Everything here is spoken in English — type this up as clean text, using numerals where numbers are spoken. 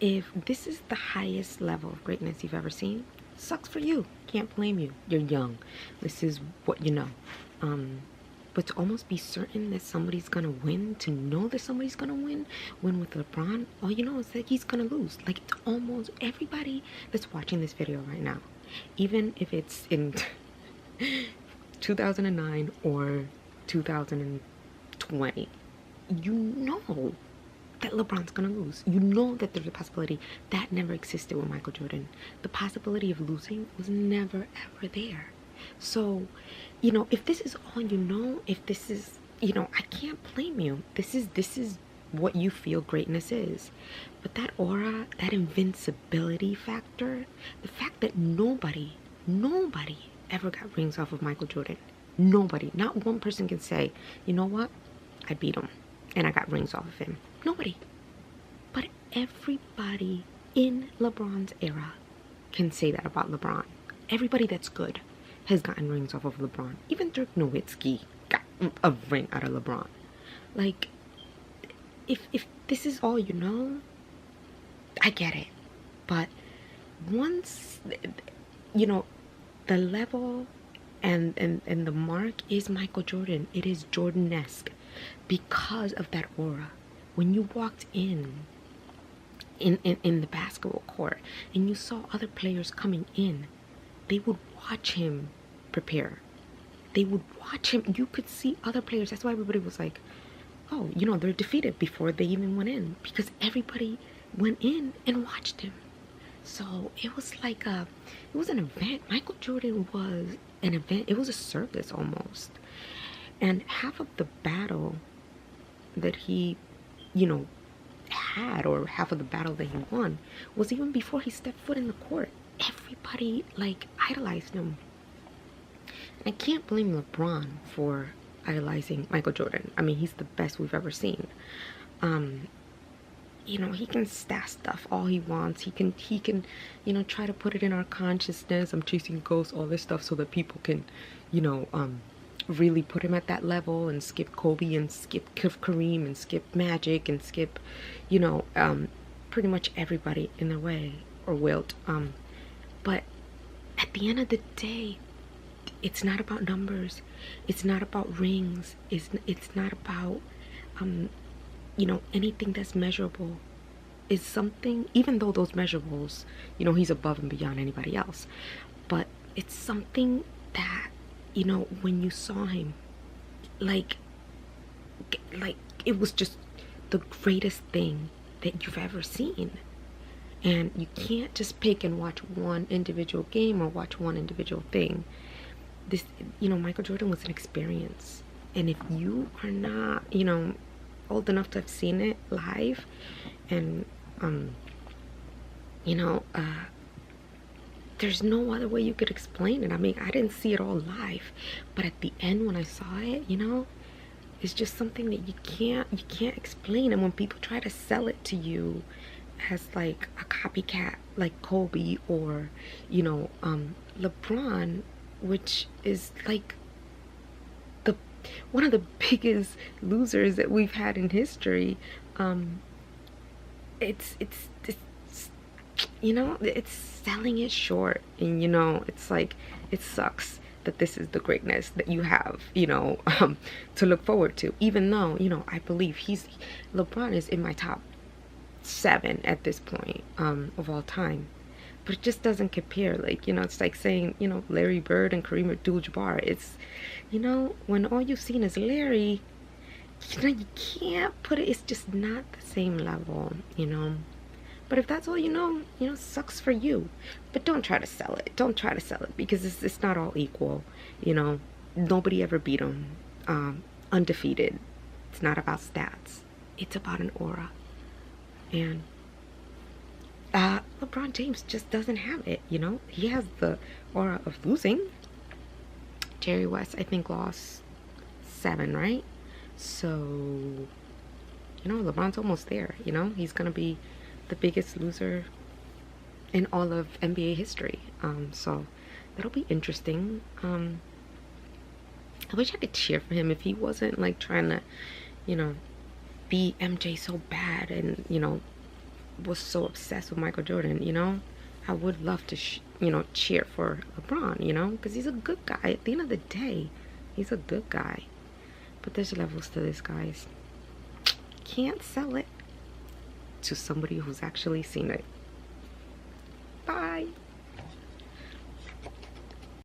if this is the highest level of greatness you've ever seen, sucks for you. Can't blame you. You're young. This is what you know. But to almost be certain that somebody's gonna win, to know that somebody's gonna win, when with LeBron, all you know is that he's gonna lose. Like, it's almost everybody that's watching this video right now, even if it's in 2009 or 2020, you know that LeBron's gonna lose. You know that there's a possibility that never existed with Michael Jordan. The possibility of losing was never ever there. So, you know, if this is all you know, if this is, you know, I can't blame you. This is what you feel greatness is. But that aura, that invincibility factor, the fact that nobody ever got rings off of Michael Jordan. Nobody, not one person can say, you know what, I beat him and I got rings off of him. Nobody. But everybody in LeBron's era can say that about LeBron. Everybody that's good has gotten rings off of LeBron. Even Dirk Nowitzki got a ring out of LeBron. Like, if this is all you know, I get it. But once, you know, the level and the mark is Michael Jordan. It is Jordan-esque because of that aura. When you walked in the basketball court and you saw other players coming in, they would watch him prepare. They would watch him. You could see other players. That's why everybody was like, oh, you know, they're defeated before they even went in, because everybody went in and watched him. So it was like it was an event. Michael Jordan was an event. It was a circus almost. And half of the battle that he, you know, had, or half of the battle that he won, was even before he stepped foot in the court. Everybody like idolized him. I can't blame LeBron for idolizing Michael Jordan. I mean, he's the best we've ever seen. You know, he can stat stuff all he wants. He can, you know, try to put it in our consciousness. I'm chasing ghosts, all this stuff, so that people can, you know, really put him at that level and skip Kobe and skip Kareem and skip Magic and skip, you know, pretty much everybody in their way, or Wilt. But at the end of the day, it's not about numbers. It's not about rings. It's not about, you know, anything that's measurable. Is something, even though those measurables, you know, he's above and beyond anybody else. But it's something that, you know, when you saw him, like it was just the greatest thing that you've ever seen. And you can't just pick and watch one individual game or watch one individual thing. This, you know, Michael Jordan was an experience. And if you are not, you know, old enough to have seen it live, and you know, there's no other way you could explain it. I mean, I didn't see it all live, but at the end when I saw it, you know, it's just something that you can't explain. And when people try to sell it to you as like a copycat like Kobe, or, you know, LeBron, which is like one of the biggest losers that we've had in history, it's you know, it's selling it short. And, you know, it's like, it sucks that this is the greatness that you have, you know, to look forward to. Even though, you know, I believe LeBron is in my top 7 at this point, of all time. But it just doesn't compare. Like, you know, it's like saying, you know, Larry Bird and Kareem Abdul-Jabbar. It's, you know, when all you've seen is Larry, you know, you can't put it, it's just not the same level, you know. But if that's all you know, sucks for you. But don't try to sell it. Don't try to sell it, because it's not all equal, you know. Nobody ever beat him, undefeated. It's not about stats. It's about an aura. And LeBron James just doesn't have it, you know. He has the aura of losing. Jerry West, I think, lost 7, right? So, you know, LeBron's almost there, you know. He's gonna be the biggest loser in all of NBA history. So that'll be interesting. I wish I could cheer for him if he wasn't like trying to, you know, be MJ so bad, and, you know, was so obsessed with Michael Jordan, you know, I would love to, you know, cheer for LeBron, you know, because he's a good guy. At the end of the day, he's a good guy. But there's levels to this, guys. Can't sell it to somebody who's actually seen it.